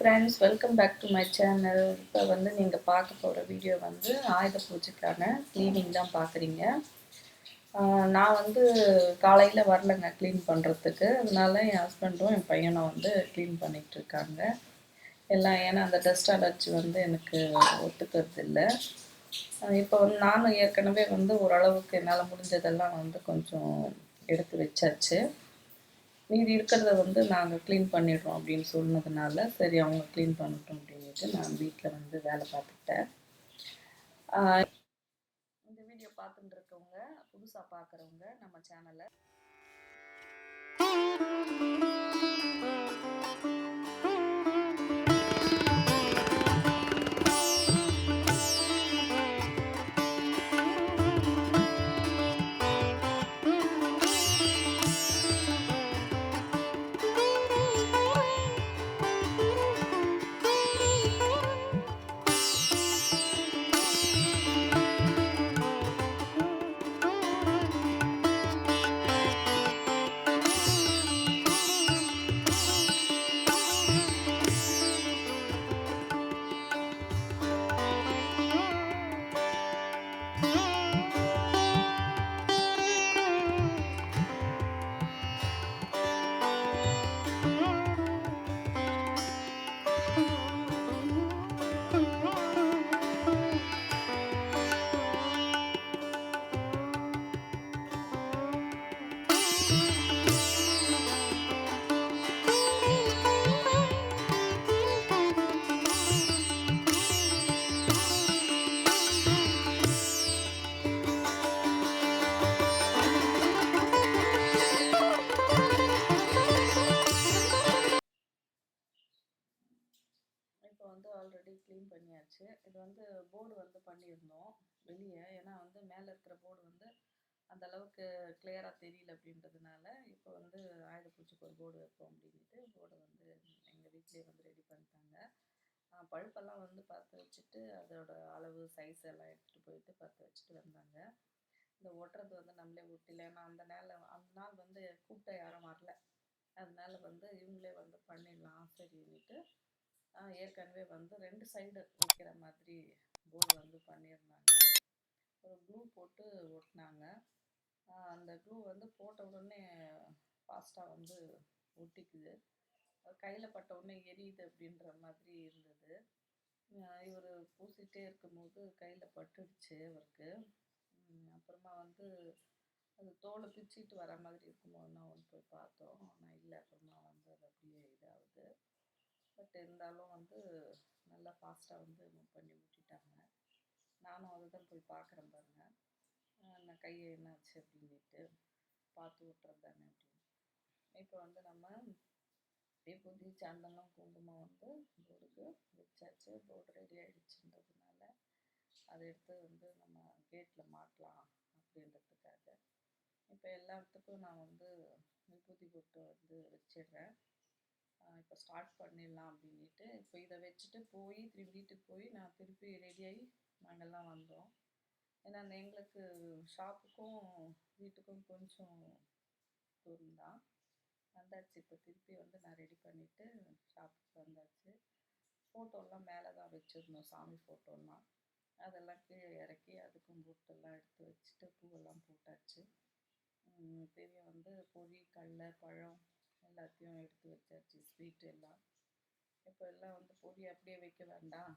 friends, welcome back to my channel. இப்போ வந்து நீங்கள் பார்க்க போகிற வீடியோ வந்து ஆயுத பூஜைக்கான க்ளீனிங் தான் பார்க்குறீங்க. நான் வந்து காலையில் வரலைங்க க்ளீன் பண்ணுறதுக்கு. அதனால என் ஹஸ்பண்டும் என் பையனும் வந்து க்ளீன் பண்ணிகிட்டு இருக்காங்க எல்லாம். ஏன்னா அந்த டஸ்ட் அலர்ஜி வந்து எனக்கு ஒத்துக்கிறது இல்லை. இப்போ வந்து நானும் ஏற்கனவே வந்து ஓரளவுக்கு என்னால் முடிஞ்சதெல்லாம் வந்து கொஞ்சம் எடுத்து வச்சாச்சு. மீதி இருக்கிறத வந்து நாங்கள் க்ளீன் பண்ணிடுறோம் அப்படின்னு சொன்னதுனால சரி அவங்க க்ளீன் பண்ணட்டும் அப்படின்ட்டு நான் வீட்டில் வந்து வேலை பார்த்துக்கிட்டேன். இந்த வீடியோ பார்த்துட்டு இருக்கவங்க, புதுசாக பார்க்குறவங்க நம்ம சேனலை இப்போ வந்து ஆல்ரெடி க்ளீன் பண்ணியாச்சு. இது வந்து போர்டு வந்து பண்ணியிருந்தோம் வெளியே. ஏன்னா வந்து மேலே இருக்கிற போர்டு வந்து அந்த அளவுக்கு கிளியராக தெரியல அப்படின்றதுனால இப்போ வந்து ஆயுத பூஜைக்கு ஒரு போர்டு வைப்போம் அப்படின்ட்டு போர்டை வந்து எங்கள் வீட்லேயே வந்து ரெடி பண்ணிட்டாங்க. பழுப்பெல்லாம் வந்து பார்த்து வச்சுட்டு அதோட அளவு சைஸ் எல்லாம் எடுத்துகிட்டு போயிட்டு பார்த்து வச்சுட்டு வந்தாங்க. இந்த ஒட்டுறது வந்து நம்மளே ஒட்டில. ஏன்னா அந்த நாள் வந்து கூப்பிட்ட யாரும் வரல. அதனால வந்து இவங்களே வந்து பண்ணிடலாம் சரின்னுட்டு ஏற்கனவே வந்து 2 சைடு வைக்கிற மாதிரி போர்டு வந்து பண்ணியிருந்தாங்க. ஒரு க்ளூ போட்டு ஒட்டினாங்க. அந்த க்ளூ வந்து போட்ட உடனே ஃபாஸ்ட்டாக வந்து ஒட்டிக்குது. கையில் பட்ட உடனே எரியுது அப்படின்ற மாதிரி இருந்தது. இவர் பூசிகிட்டே இருக்கும்போது கையில் பட்டுடுச்சு அவருக்கு. அப்புறமா வந்து அது தோலை பிச்சுட்டு வர மாதிரி இருக்கும்போது நான் வந்து போய் பார்த்தோம். ஆனால் இல்லை, அப்புறமா வந்து அது அப்படியே இதாகுது. பட் இருந்தாலும் வந்து நல்லா ஃபாஸ்ட்டாக வந்து மூவ் பண்ணி ஊட்டிட்டாங்க. நானும் அதை தான் போய் பார்க்குறேன் பாருங்கள். நான் கையை என்னாச்சு அப்படின்ட்டு பார்த்து விட்டுறது தானே அப்படின்னு. இப்போ வந்து நம்ம விபூதி, சந்தனம், குங்குமம் வந்து போர்டுக்கு வச்சாச்சு. போர்டு ரெடி ஆகிடுச்சுன்றதுனால அதை எடுத்து வந்து நம்ம கேட்டில் மாட்டலாம் அப்படின்றதுக்காக இப்போ எல்லாத்துக்கும் நான் வந்து விபூதி போட்டு வந்து வச்சிடுறேன். இப்போ ஸ்டார்ட் பண்ணிடலாம் அப்படின்ட்டு இப்போ இதை வச்சுட்டு போய் திரும்பி வீட்டுக்கு போய் நான் திருப்பி ரெடியாகி நாங்கள்லாம் வந்தோம். ஏன்னா எங்களுக்கு ஷாப்புக்கும் வீட்டுக்கும் கொஞ்சம் தூரம் தான். வந்தாச்சு. இப்போ திருப்பி வந்து நான் ரெடி பண்ணிவிட்டு ஷாப்புக்கு வந்தாச்சு. ஃபோட்டோலாம் மேலே தான் வச்சுருந்தோம், சாமி ஃபோட்டோலாம். அதெல்லாம் கீழே இறக்கி அதுக்கும் பொட்டெல்லாம் எடுத்து வச்சுட்டு பூவெல்லாம் போட்டாச்சு. பெரிய வந்து பொரி, கடலை, பழம் எல்லாத்தையும் எடுத்து வச்சாச்சு, ஸ்வீட் எல்லாம். இப்போ எல்லாம் வந்து பொரி அப்படியே வைக்க வேண்டாம்.